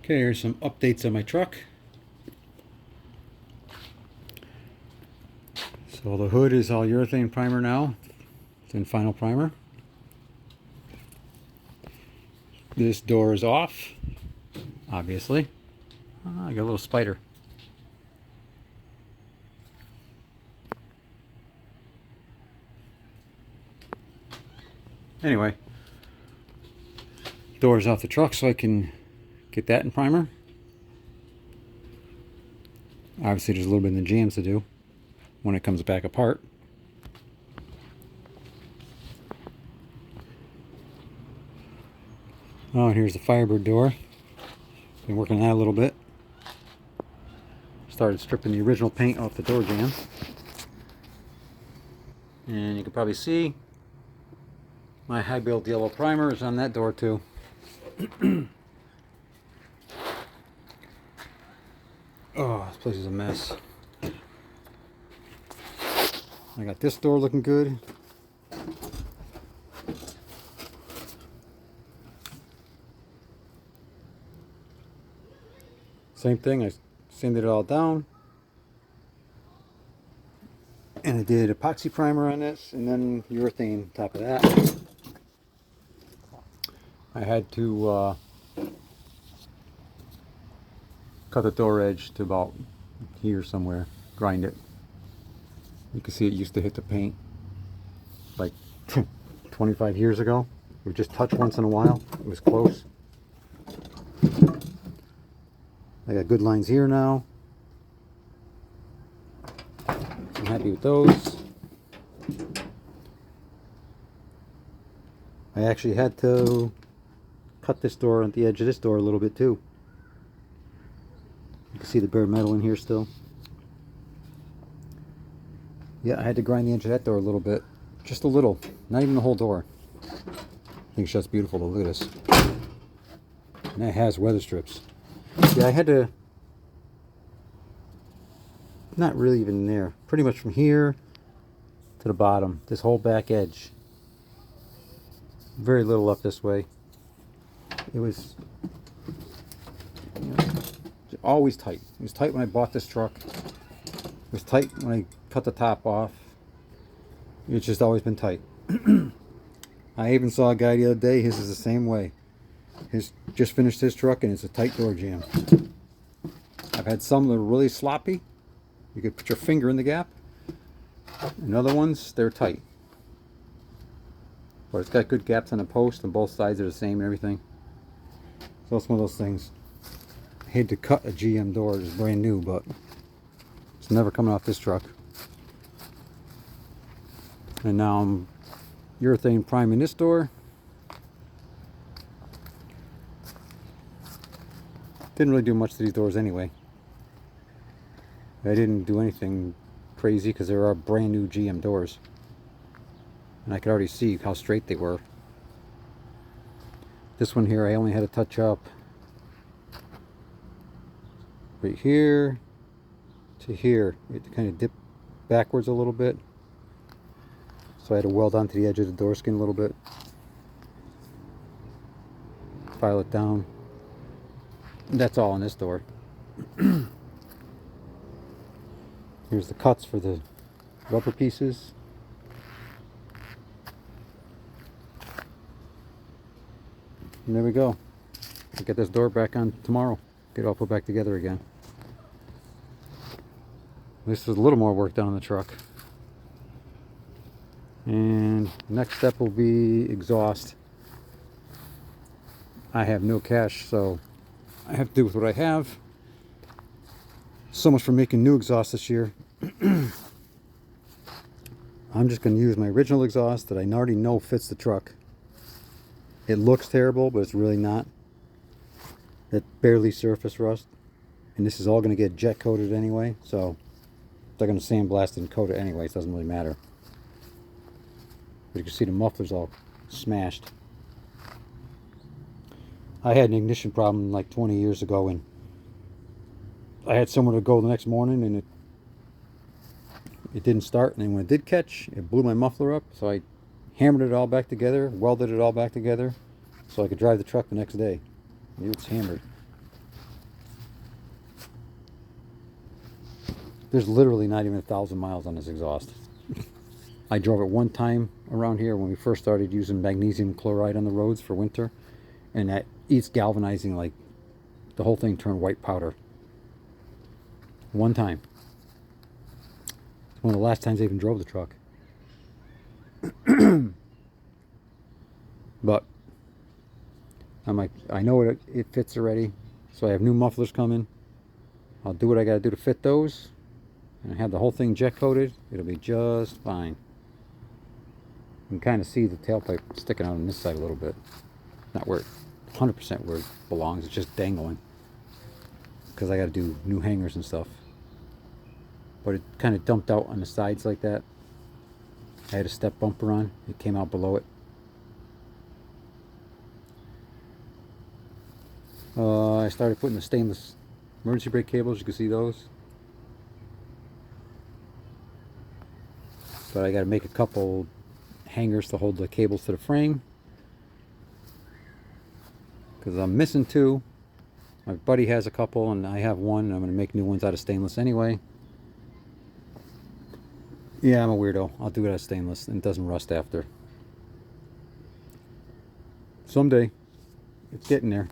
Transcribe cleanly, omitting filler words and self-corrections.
Okay, here's some updates on my truck. So the hood is all urethane primer now. It's in final primer. This door is off, obviously. I got a little spider. Anyway, door's off the truck so I can get that in primer. Obviously there's a little bit in the jams to do when it comes back apart. Oh, and here's the Firebird door. Been working on that a little bit. Started stripping the original paint off the door jamb. And you can probably see my high build yellow primer is on that door too. Oh, this place is a mess. I got this door looking good. Same thing, I sanded it all down. And I did epoxy primer on this and then urethane on top of that. I had to cut the door edge to about here somewhere, grind it. You can see it used to hit the paint like 25 years ago. It would just touch once in a while. It was close. I got good lines here now. I'm happy with those. I actually had to cut this door at the edge of this door a little bit too. You can see the bare metal in here still. Yeah, I had to grind the edge of that door a little bit. Just a little. Not even the whole door. I think it's just beautiful to look at this. And that has weather strips. Yeah, I had to... Not really even there. Pretty much from here to the bottom. This whole back edge. Very little up this way. It was... always tight. It was tight when I bought this truck. It was tight when I cut the top off. It's just always been tight. I even saw a guy the other day, his is the same way. His just finished his truck and it's a tight door jamb. I've had some that are really sloppy. You could put your finger in the gap. And other ones, they're tight. But it's got good gaps on the post and both sides are the same and everything. So it's one of those things. I hate to cut a GM door, it's brand new, but it's never coming off this truck. And now I'm urethane priming this door. Didn't really do much to these doors anyway. I didn't do anything crazy because there are brand new GM doors. And I could already see how straight they were. This one here I only had to touch up right here to here. It kind of dipped backwards a little bit. So I had to weld onto the edge of the door skin a little bit. File it down. And that's all on this door. Here's the cuts for the rubber pieces. And there we go. I'll get this door back on tomorrow. Get it all put back together again. This is a little more work done on the truck. And next step will be exhaust. I have no cash, so I have to do with what I have. So much for making new exhaust this year. I'm just going to use my original exhaust that I already know fits the truck. It looks terrible, but it's really not. It barely surface rust. And this is all going to get jet coated anyway, so they're going to sandblast and coat it anyway, so it doesn't really matter. But you can see the muffler's all smashed. I had an ignition problem like 20 years ago, and I had somewhere to go the next morning, and it didn't start. And then when it did catch, it blew my muffler up, so I hammered it all back together, welded it all back together, so I could drive the truck the next day. It's hammered. There's literally not even 1,000 miles on this exhaust. I drove it one time around here when we first started using magnesium chloride on the roads for winter, and that eats galvanizing, like the whole thing turned white powder. One time. It's one of the last times I even drove the truck. But I'm like, I know it fits already, so I have new mufflers coming. I'll do what I gotta do to fit those, and I have the whole thing jet coated. It'll be just fine. You can kind of see the tailpipe sticking out on this side a little bit. Not where 100% where it belongs. It's just dangling because I got to do new hangers and stuff. But it kind of dumped out on the sides like that. I had a step bumper on. It came out below it. I started putting the stainless emergency brake cables. You can see those. But I got to make a couple hangers to hold the cables to the frame, because I'm missing two. My buddy has a couple and I have one, and I'm going to make new ones out of stainless anyway. Yeah, I'm a weirdo. I'll do it out of stainless and it doesn't rust after. Someday. It's getting there.